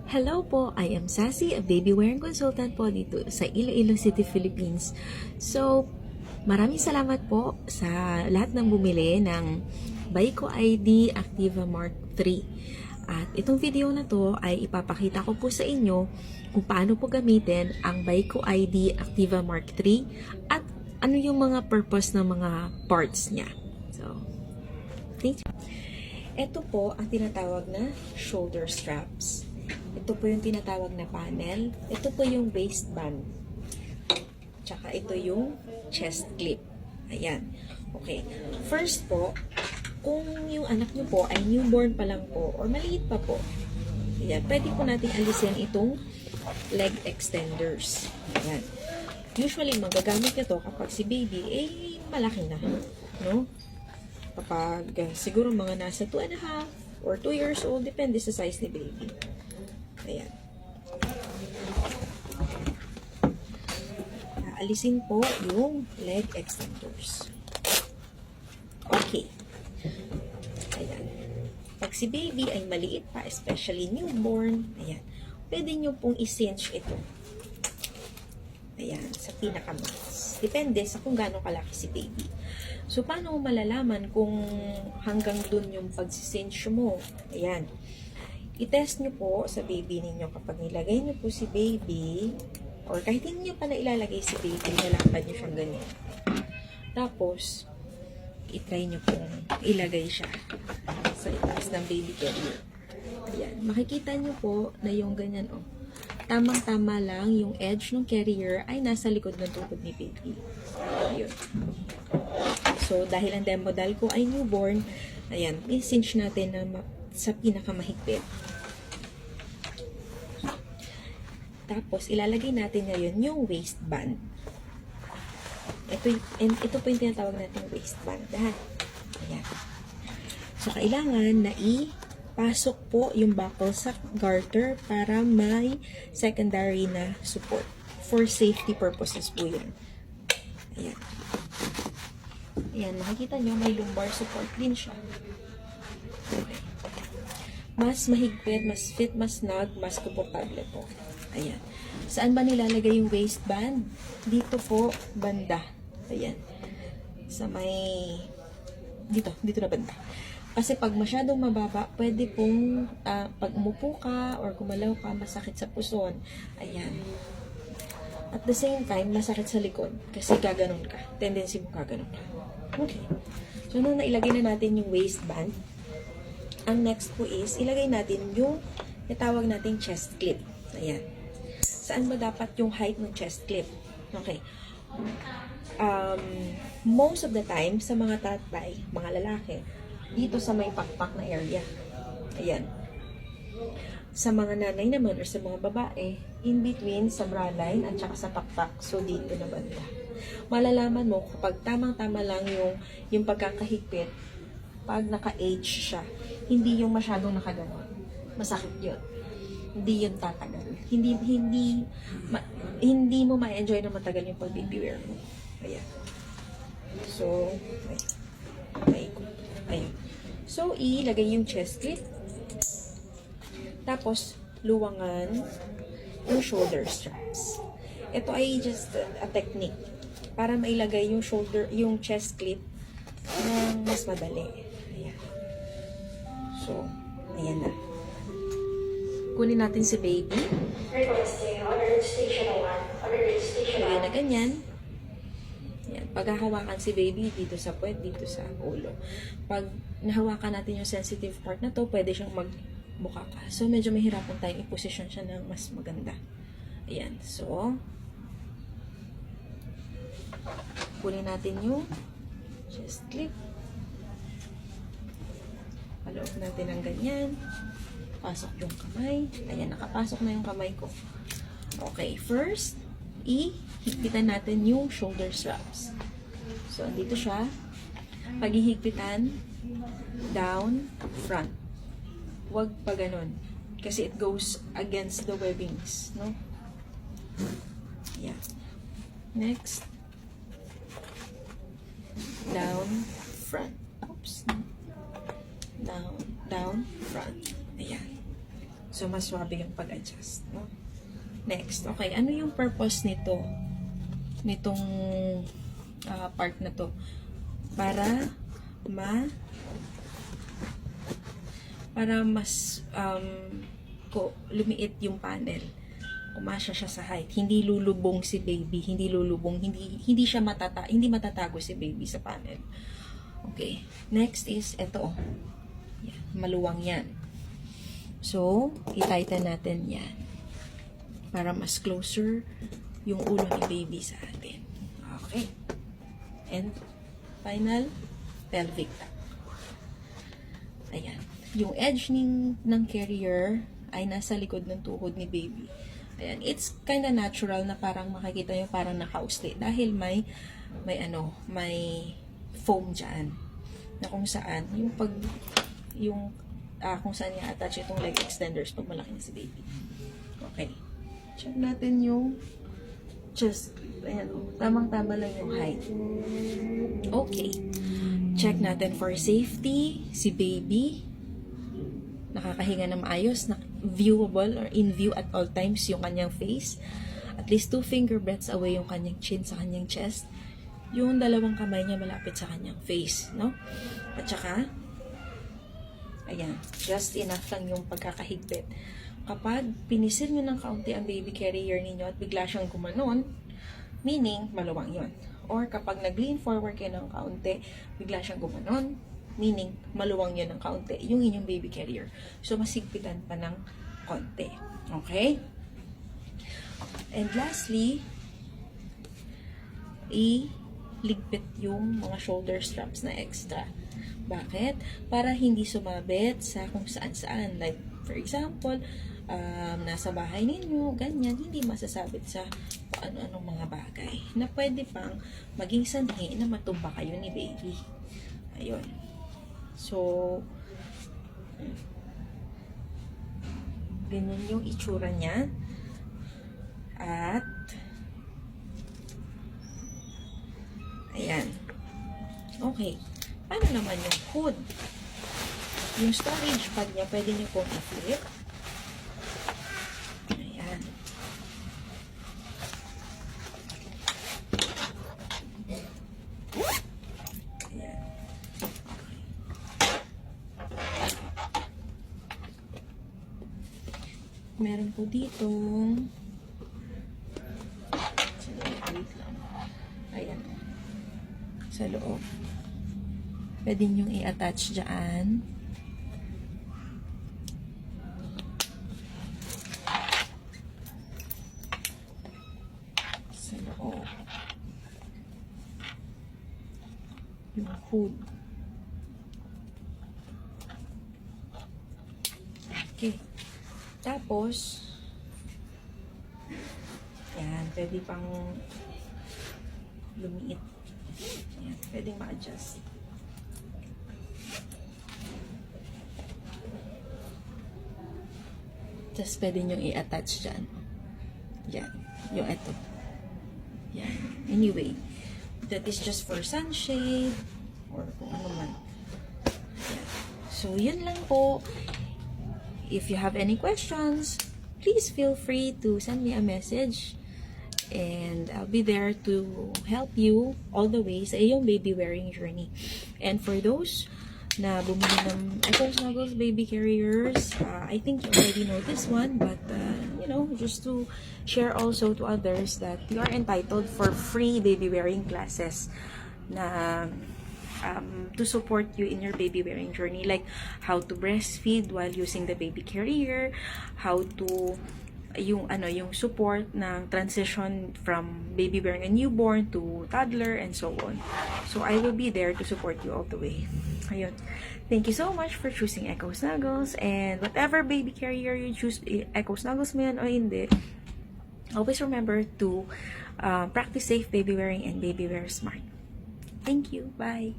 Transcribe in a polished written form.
Hello po, I am Sassy, a baby wearing consultant po dito sa Iloilo City, Philippines. So, maraming salamat po sa lahat ng bumili ng Baiko ID Activa Mark 3. At itong video na to ay ipapakita ko po sa inyo kung paano po gamitin ang Baiko ID Activa Mark 3 at ano yung mga purpose ng mga parts niya. So, thank you. Ito po ang tinatawag na shoulder straps. Ito po yung tinatawag na panel. Ito po yung waistband. Tsaka ito yung chest clip. Ayan. Okay. First po, kung yung anak nyo po ay newborn pa lang po or maliit pa po, ayan, pwede po natin alisin itong leg extenders. Ayan. Usually, magagamit nyo to kapag si baby ay malaki na. No? Kapag siguro mga nasa 2.5 or 2 years old, depende sa size ni baby. Ayan. Alisin po yung leg extenders. Okay. Ayan. Pag si baby ay maliit pa, especially newborn, ayan, pwede nyo pong i-cinch ito. Ayan, sa pinakamas. Depende sa kung gaano kalaki si baby. So, paano mo malalaman kung hanggang dun yung pag-cinch mo? Ayan. I-test nyo po sa baby ninyo kapag nilagay nyo po si baby or kahit hindi nyo pa na ilalagay si baby, nalakad nyo siyang ganyan. Tapos, i-try nyo pong ilagay siya sa itaas ng baby carrier. Ayan. Makikita nyo po na yung ganyan, oh. Tamang-tama lang yung edge ng carrier ay nasa likod ng tuhod ni baby. Ayun. So, dahil ang demo model ko ay newborn, ayan, i-cinch natin na sa pinakamahigpit. Tapos, ilalagay natin ngayon yung waistband. Ito po yung tinatawag natin waistband. Ayan. So, kailangan na ipasok po yung buckle sa garter para may secondary na support. For safety purposes po yun. Ayan. Ayan, makikita nyo, may lumbar support din siya. Okay. Mas mahigpit, mas fit, mas snug, mas komportable po. Ayan. Saan ba nilalagay yung waistband? Dito po, banda. Ayan. Sa may... Dito na banda. Kasi pag masyadong mababa, pwede pong pag umupo ka or gumalaw ka, masakit sa puson. Ayan. At the same time, masakit sa likod. Kasi gaganon ka. Tendency mo gaganon ka. Okay. So, nung nailagay na natin yung waistband, ang next po is, ilagay natin yung natawag nating chest clip. Ayan. Saan ba dapat yung height ng chest clip? Okay. Most of the time, sa mga tatay, mga lalaki, dito sa may pakpak na area. Ayan. Sa mga nanay naman or sa mga babae, in between sa bra line at saka sa pakpak. So, dito na banda. Malalaman mo kapag tamang-tama lang yung pagkakahigpit, pag naka-age siya, hindi yung masyadong nakaganon. Masakit yun. Hindi yun tatagal. Hindi mo ma-enjoy na matagal yung pag-baby wear mo. Ayan. So, ayun. So, ilagay yung chest clip. Tapos, luwangan yung shoulder straps. Ito ay just a technique para mailagay yung chest clip ng mas madali. Ayan. So, ayan na. Kunin natin si baby. Lagay na ganyan. Ayan. Pag hahawakan si baby, dito sa puwet, dito sa ulo. Pag nahawakan natin yung sensitive part na to, pwede siyang magbuka ka. So, medyo mahirapan tayong i-position siya ng mas maganda. Ayan. So, kunin natin yung chest clip. Paloob natin ng ganyan. Pasok yung kamay. Ayan, nakapasok na yung kamay ko. Okay, first, ihigpitan natin yung shoulder straps. So, andito siya. Paghihigpitan, down, front. Huwag pa ganun. Kasi it goes against the webbings, no? Yeah. Next. Down, front. Oops. Down, front. Ayan. So, mas swabe yung pag-adjust, no? Next, okay, ano yung purpose nito? Nitong part na to? Para mas lumiit yung panel. Kumasya siya sa height. Hindi lulubong si baby, hindi siya hindi matatago si baby sa panel. Okay. Next is ito. Yan, maluwang yan. So, i-tighten natin yan para mas closer yung ulo ni baby sa atin. Okay. And final pelvic tuck. Ayan. Yung edge ng carrier ay nasa likod ng tuhod ni baby. Ayan. It's kinda natural na parang makikita nyo parang naka-usli dahil may foam dyan na kung saan kung saan i-attach itong leg extenders pag malaki na si baby. Okay. Check natin yung chest. Ayan. Tamang-tama lang yung height. Okay. Check natin for safety si baby. Nakakahinga na maayos, viewable or in view at all times yung kanyang face. At least 2 finger breadths away yung kanyang chin sa kanyang chest. Yung dalawang kamay niya malapit sa kanyang face, no? At saka, ayan, just enough lang yung pagkakahigpit. Kapag pinisil nyo ng kaunti ang baby carrier ninyo at bigla siyang gumanon, meaning maluwang yon. Or kapag nag-lean forward kayo ng kaunti, bigla siyang gumanon, meaning maluwang yun ng kaunti, yung inyong baby carrier. So, masigpitan pa ng konti. Okay? And lastly, iligpit yung mga shoulder straps na extra. Bakit? Para hindi sumabit sa kung saan-saan. Like, for example, nasa bahay ninyo, ganyan, hindi masasabit sa ano-anong mga bagay na pwede pang maging sanhi na matumba kayo ni baby. Ayun. So, ganyan yung itsura niya. At, ayan. Okay. Paano naman yung hood? Yung storage bag niya, pwede niyo pong i-flip. Ayan. Ayan. Meron po dito. Wait lang. Ayan. Sa loob. Pwede nyo i-attach dyan. Sa loob. Yung hood. Okay. Tapos, yan, pwede pang lumiit. Yan, pwedeng ma-adjust. Just pwede nyo i-attach dyan. Yan, yung ito. Yan. Anyway, that is just for sunshade or kung ano man. Yan. So, yun lang po. If you have any questions, please feel free to send me a message and I'll be there to help you all the way sa iyong baby wearing journey. And for those na bumili ng Echo Snuggles baby carriers, I think you already know this one, but you know, just to share also to others that you are entitled for free baby wearing classes na to support you in your baby wearing journey, like how to breastfeed while using the baby carrier, how to yung support ng transition from baby wearing a newborn to toddler and so on. So I will be there to support you all the way. Ayun. Thank you so much for choosing Echo Snuggles, and whatever baby carrier you choose, Echo Snuggles man o hindi, always remember to practice safe baby wearing and baby wear smart. Thank you. Bye.